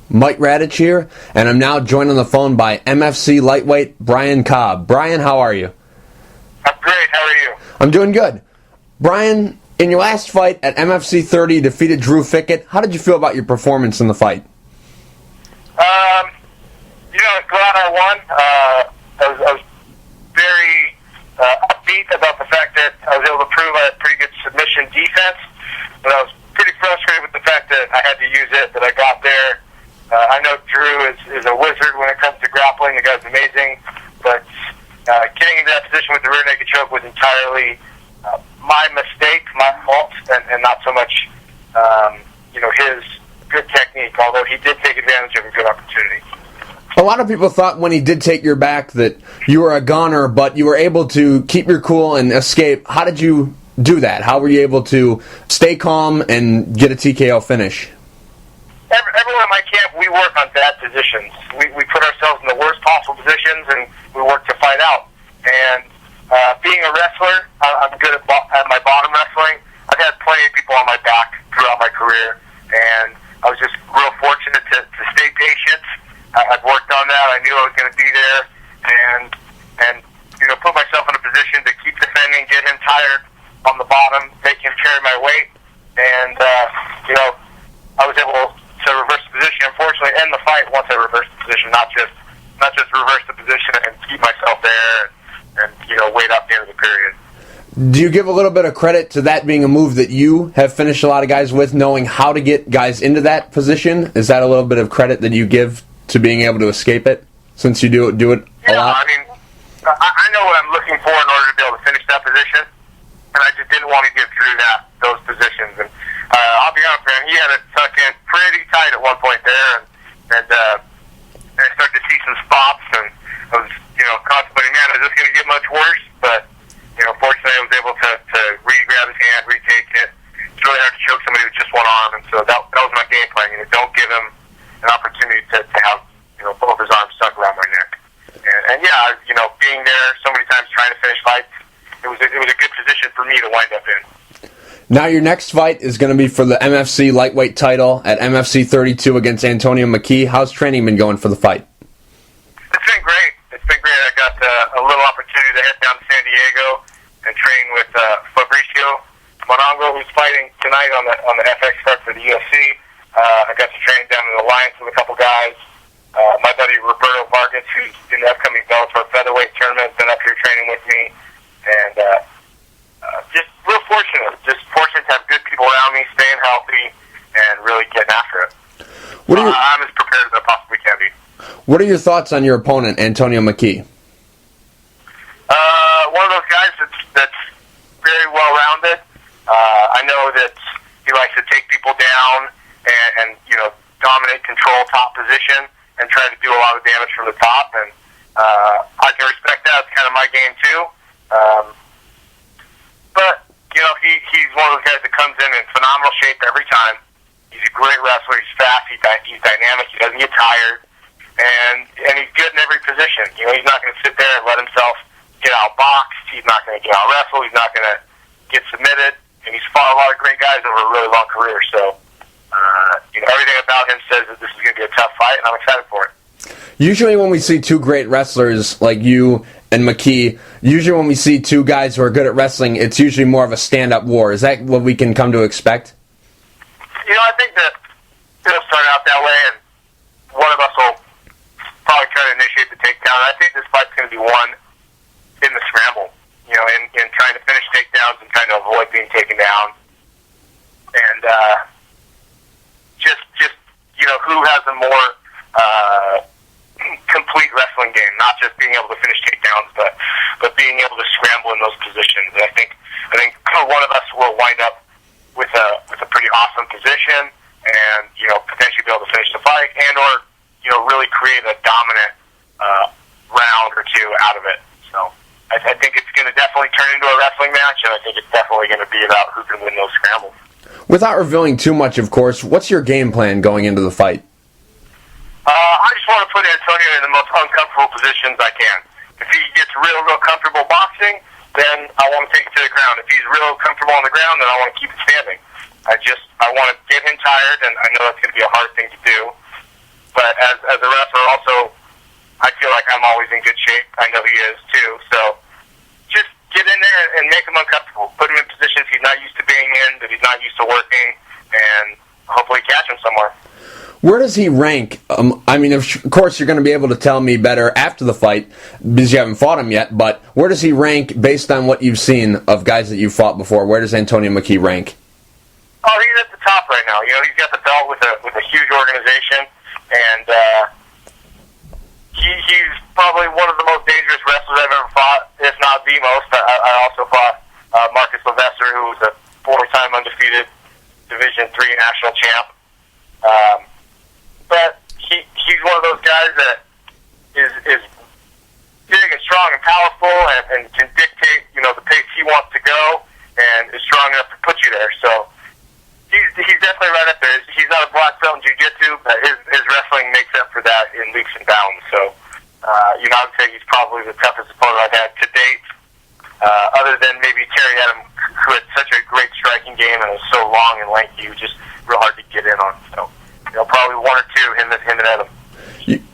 Mike Radich here, and I'm now joined on the phone by MFC Lightweight Brian Cobb. Brian, how are you? I'm great. How are you? I'm doing good. Brian, in your last fight at MFC 30, you defeated Drew Fickett. How did you feel about your performance in the fight? Glad I won. I was very upbeat about the fact that I was able to prove I had pretty good submission defense, but I was pretty frustrated with the fact that I had to use it, that I got there. I know Drew is a wizard when it comes to grappling. The guy's amazing, but getting into that position with the rear naked choke was entirely my mistake, my fault, and not so much his good technique, although he did take advantage of a good opportunity. A lot of people thought when he did take your back that you were a goner, but you were able to keep your cool and escape. How did you do that? How were you able to stay calm and get a TKO finish? Everyone in my camp, we work on bad positions. We put ourselves in the worst possible positions, and we work to fight out. And being a wrestler, I'm good at my bottom wrestling. I've had plenty of people on my back throughout my career, and I was just real fortunate to stay patient. I've worked on that. I knew I was going to be there, and put myself in a position to keep defending, get him tired on the bottom, make him carry my weight, and I was able to reverse the position. Unfortunately, end the fight once I reversed the position, not just reverse the position and keep myself there and wait up the end of the period. Do you give a little bit of credit to that being a move that you have finished a lot of guys with, knowing how to get guys into that position? Is that a little bit of credit that you give to being able to escape it, since you do it a lot? I mean, I know what I'm looking for in order to be able to finish that position, and I just didn't want to give Drew those positions. And I'll be honest, man, he had it tucked in pretty tight at one point there, and I started to see some spots, and I was, contemplating, man, is this going to get much worse? But, fortunately, I was able to re-grab his hand, retake it. It's really hard to choke somebody with just one arm, and so that was my game plan. Don't give him an opportunity to have, both his arms stuck around my neck. And being there so many times trying to finish fights, it was a good position for me to wind up in. Now your next fight is going to be for the MFC Lightweight title at MFC 32 against Antonio McKee. How's training been going for the fight? It's been great. I got a little opportunity to head down to San Diego and train with Fabricio Morongo, who's fighting tonight on the FX card for the UFC. I got to train down in the Alliance with a couple guys. My buddy Roberto Vargas, who's in the upcoming Bellator featherweight tournament, has been up here training with me, and just real fortunate. Just fortunate to have good people around me, staying healthy, and really getting after it. I'm as prepared as I possibly can be. What are your thoughts on your opponent, Antonio McKee? One of those guys that's very well-rounded. I know that he likes to take people down and dominate, control top position, and try to do a lot of damage from the top. And I can respect that. It's kind of my game too. But he's one of those guys that comes in phenomenal shape every time. He's a great wrestler. He's fast. He's dynamic. He doesn't get tired. And he's good in every position. He's not going to sit there and let himself get outboxed. He's not going to get out wrestled. He's not going to get submitted. And he's fought a lot of great guys over a really long career. So, everything about him says that this is going to be a tough fight, and I'm excited for it. Usually when we see two great wrestlers like you and McKee, usually when we see two guys who are good at wrestling, it's usually more of a stand-up war. Is that what we can come to expect? I think that it'll start out that way, and one of us will probably try to initiate the takedown. I think this fight's going to be won in the scramble, in trying to finish takedowns and trying to avoid being taken down. And just who has a more complete wrestling game, not just being able to finish takedowns, but being able to scramble in those positions. And I think one of us will wind up with a pretty awesome position, and potentially be able to finish the fight, and or really create a dominant round or two out of it. So I think it's going to definitely turn into a wrestling match, and I think it's definitely going to be about who can win those scrambles. Without revealing too much, of course, what's your game plan going into the fight? I just want to put Antonio in the most uncomfortable positions I can. If he gets real comfortable boxing, then I want to take it to the ground. If he's real comfortable on the ground, then I want to keep it standing. I want to get him tired, and I know that's going to be a hard thing to do. as a wrestler, also, I feel like I'm always in good shape. I know he is too. So just get in there and make him uncomfortable. Put him in positions he's not used to being in, that he's not used to working, and hopefully catch him somewhere. Where does he rank? I mean, of course, you're going to be able to tell me better after the fight because you haven't fought him yet, but where does he rank based on what you've seen of guys that you've fought before? Where does Antonio McKee rank? Oh, he's at the top right now. You know, he's got the belt with a huge organization, and he's probably one of the most dangerous wrestlers I've ever fought, if not the most. I also fought Marcus Sylvester, who was a 4-time undefeated Division III national champ. But he's one of those guys that is big and strong and powerful and can dictate, you know, the pace he wants to go and is strong enough to put you there. So he's definitely right up there. He's not a black belt in jiu-jitsu, but his wrestling makes up for that in leaps and bounds. So, you know, I would say he's probably the toughest opponent I've had to date, other than maybe Terry Adam, who had such a great striking game and was so long and lanky, it was just real hard to get in on. So, you know, probably one or two, him and Adam.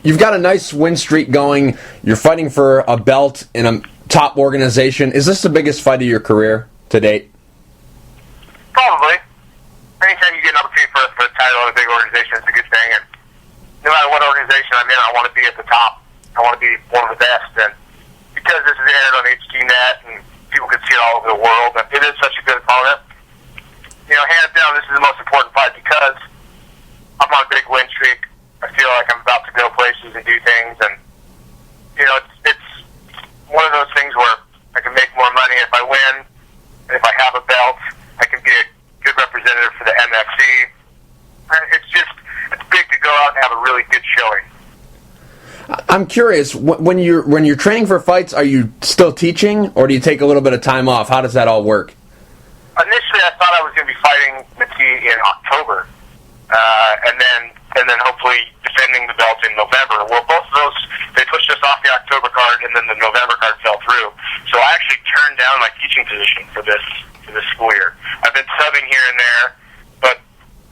You've got a nice win streak going. You're fighting for a belt in a top organization. Is this the biggest fight of your career to date? Probably. Anytime you get an opportunity for a title in a big organization, it's a good thing. And no matter what organization I'm in, I want to be at the top. I want to be one of the best. And because this is aired on HDNet and people can see it all over the world, and it is such a good opponent, you know, hands down, this is the most important fight because I'm on a big win streak. I feel like I'm about to go places and do things, and you know, it's one of those things where I can make more money if I win, and if I have a belt, I can be a good representative for the MFC. It's big to go out and have a really good showing. I'm curious, when you're training for fights, are you still teaching, or do you take a little bit of time off? How does that all work? Initially, I thought I was going to be fighting McKee in October, and then hopefully defending the belt in November. Well, both of those, they pushed us off the October card, and then the November card fell through. So I actually turned down my teaching position for this school year. I've been subbing here and there, but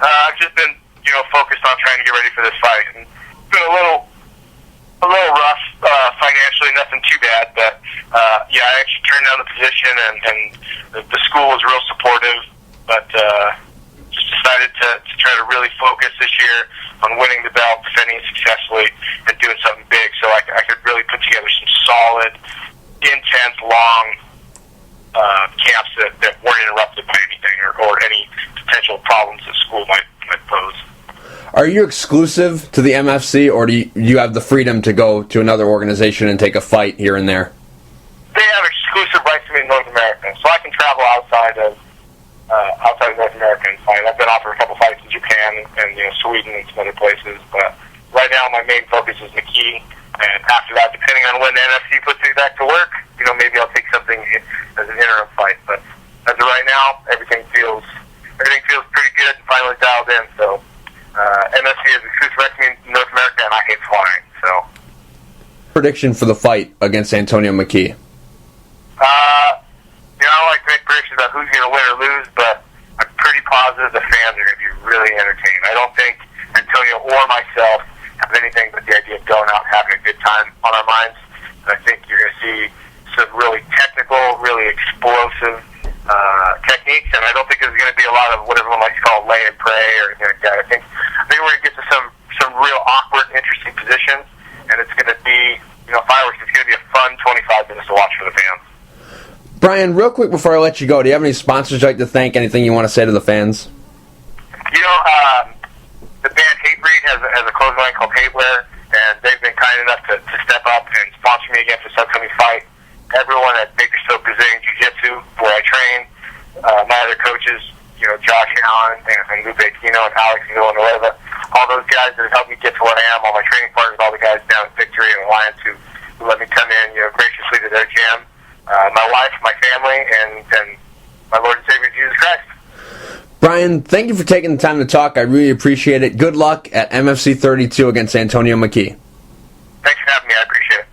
I've just been, you know, focused on trying to get ready for this fight. And it's been a little rough financially, nothing too bad, but yeah, I actually turned down the position, and the school was real supportive, but just decided to try to really focus this year on winning the belt, defending it successfully, and doing something big so I could really put together some solid, intense, long camps that weren't interrupted by anything or any potential problems that school might pose. Are you exclusive to the MFC, or do you have the freedom to go to another organization and take a fight here and there? They have exclusive rights to me in North America, so I can travel outside of North America and fight. I've been offered a couple fights in Japan and you know, Sweden and some other places, but right now my main focus is McKee. And after that, depending on when the NFC puts me back to work, you know, maybe I'll take something as an interim fight. But as of right now, everything feels pretty good and finally dialed in. So NFC is exclusive rights to me in North America, and I hate flying. So prediction for the fight against Antonio McKee? You know, I don't like to make predictions about who's going to win or lose, but I'm pretty positive the fans are going to be really entertained. I don't think Antonio or myself have anything but the idea of going out and having a good time on our minds. And I think you're going to see some really technical, really explosive techniques, and I don't think there's going to be a lot of what everyone likes to call lay and pray or anything like that. I think we're going to get to some real awkward, interesting positions, and it's going to be, you know, fireworks. It's going to be a fun 25 minutes to watch for the fans. Brian, real quick before I let you go, do you have any sponsors you'd like to thank? Anything you want to say to the fans? You know, the band Hatebreed has a clothing line called Hateware, and they've been kind enough to step up and sponsor me against this upcoming fight. Everyone at Bakersfield Brazilian Jiu-Jitsu, where I train, my other coaches, you know, Josh Allen and Lupe Aquino and Alex Villanueva, all those guys that have helped me get to where I am, all my training partners, all the guys down at Victory and Alliance who let me come in, you know, graciously to their gym. My wife, my family, and my Lord and Savior Jesus Christ. Brian, thank you for taking the time to talk. I really appreciate it. Good luck at MFC 32 against Antonio McKee. Thanks for having me. I appreciate it.